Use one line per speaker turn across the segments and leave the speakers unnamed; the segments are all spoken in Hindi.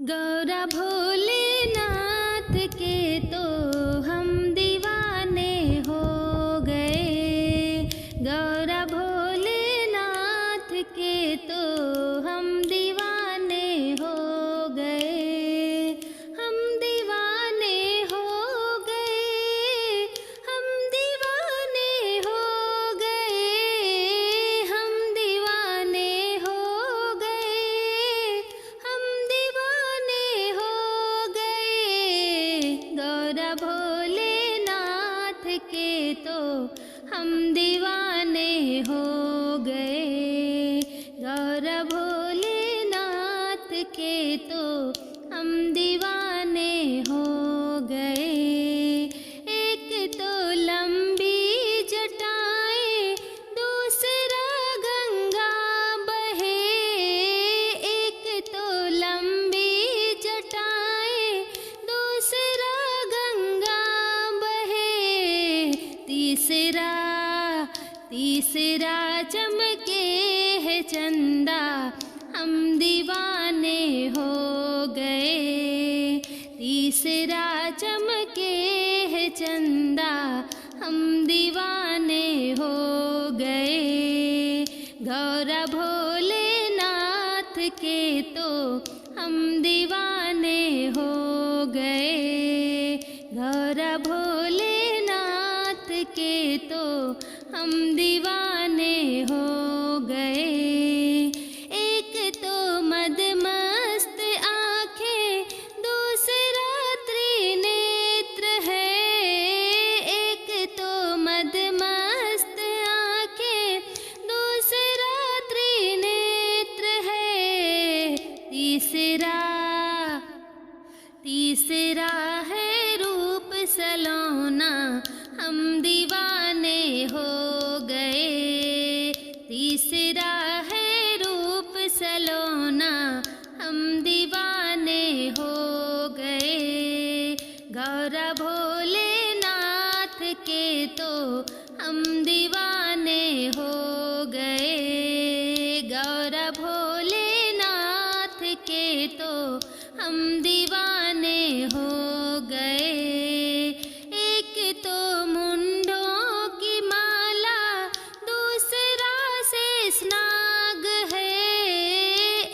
गौरा भोलेनाथ के तो हम दीवाने हो गए। गौरा भोलेनाथ के तो हम दीवाने हो गए। हम दीवाने हो गए। हम दीवाने हो गए। हम दीवाने हो गए। हम दीवाने हो गए। गौरा भोलेनाथ के तो हम दीवाने हो गए। गौरा भोलेनाथ के तो हम दीवाने हो गए। एक तो लंबी जटाएं, दूसरा गंगा बहे। एक तो लंबी जटाएं, दूसरा गंगा बहे। तीसरा तीसरा चमके है चंदा, हम दीवाने हो गए। तीसरा चमके है चंदा, हम दीवाने हो गए। गौरा भोलेनाथ के तो हम दीवाने हो गए। गौरा भोलेनाथ के तो हम दीवाने हो गए। एक तो मदमस्त आँखें, दूसरा त्रिनेत्र है। एक तो मदमस्त आँखें, दूसरा त्रिनेत्र है। तीसरा है रूप सलोना, हम दीवाने हो गए। तीसरा है रूप सलोना, हम दीवाने हो गए। गौरा भोलेनाथ के तो हम दीवाने हो गए। गौरा भोलेनाथ के तो हम दीवाने हो गए। एक तो मुंडों की माला, दूसरा शेषनाग है।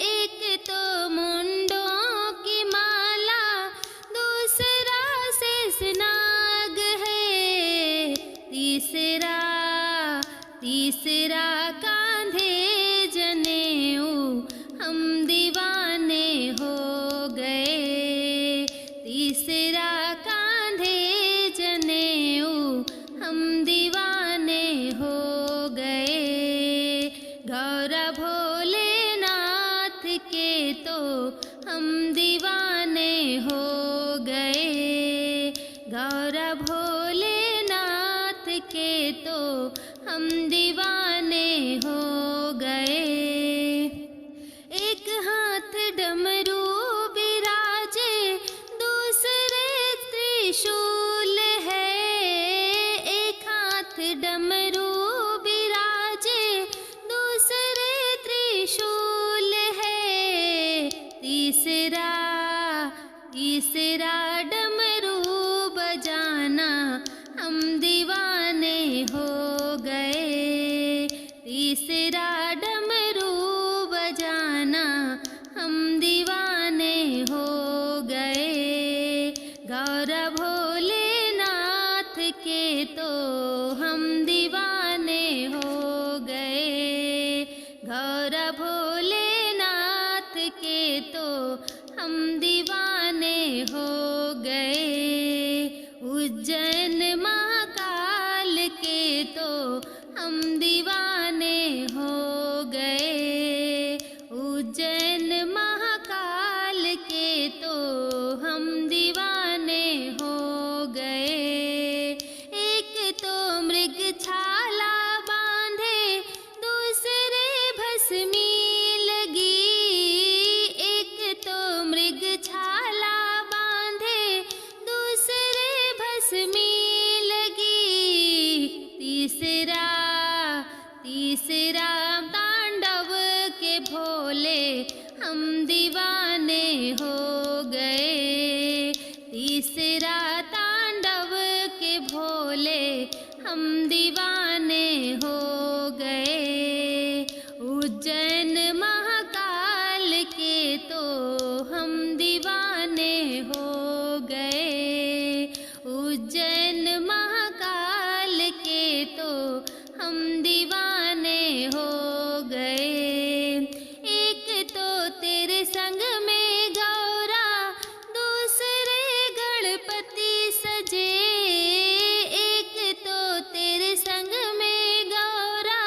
एक तो मुंडों की माला, दूसरा शेषनाग है। तीसरा कांधे जनेऊ, हम दीवाने हो गए। तीसरा कांधे जनेऊ, हम दीवाने हो गए। गौरा भोलेनाथ के तो हम दीवाने हो गए। गौरा भोलेनाथ के तो हम दीवाने हो गए। एक हाथ डमरू बिराजे, दूसरे त्रिशूल है। एक हाथ डमरू बिराजे, दूसरे त्रिशूल है। तीसरा डमरू बजाना, हम दीवाने हो गए। तीसरा डमरू बजाना, हम दीवाने हो गए। गौरा भोलेनाथ के तो हम दीवाने हो गए। गौरा भोलेनाथ के तो हम दीवाने हो गए। उज्जैन महाकाल के तो हम दीवाने हो गए। उज्जैन महाकाल के तो हम दीवाने हो गए। एक तो मृगछाला बांधे, दूसरे भस्मी लगी। एक तो मृगछाला बांधे, दूसरे भस्मी लगी। तो हम दीवाने हो गए, उज्जैन महाकाल के तो हम दीवाने हो गए। एक तो तेरे संग में गौरा, दूसरे गणपति सजे, एक तो तेरे संग में गौरा,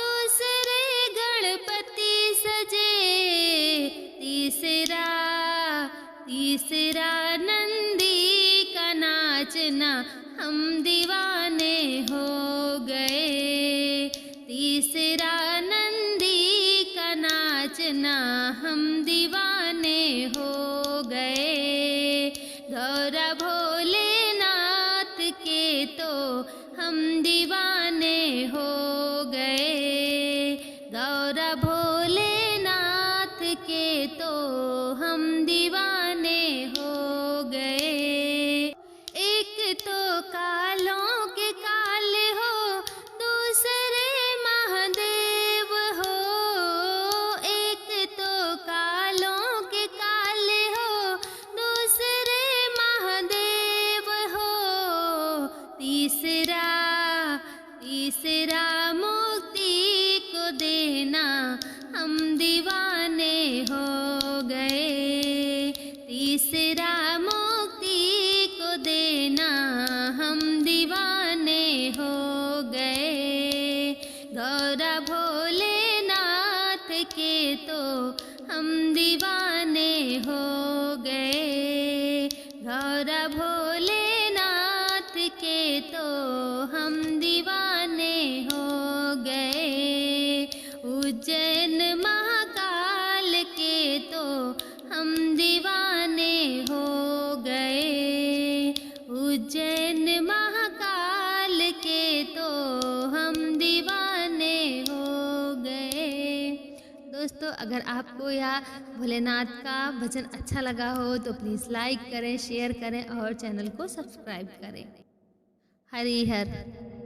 दूसरे गणपति सजे, तीसरा तीसरा नंदी का नाचना हम दीवाने हो गए, तीसरा नंदी का नाचना हम दीवाने हो गए। गौरा भोलेनाथ के तो हम दीवाने हो गए, गौरा भोलेनाथ के तो हम दीवाने हो गए। एक तो कालों के काले हो, दूसरे महादेव हो, एक तो कालों के काले हो, दूसरे महादेव हो, तीसरा तीसरा मुक्ति को देना हम दीवाने हो गए, तीसरा मुक्ति को देना हम दीवाने हो गए। गौरा भोलेनाथ के तो हम दीवाने हो गए, गौरा भोलेनाथ के तो हम दीवाने हो गए, उज्जैन महाकाल के तो हम दीवाने हो गए, उज्जैन महाकाल के तो हम दीवाने हो गए। दोस्तों, अगर आपको यह भोलेनाथ का भजन अच्छा लगा हो तो प्लीज़ लाइक करें, शेयर करें और चैनल को सब्सक्राइब करें। हरि हर।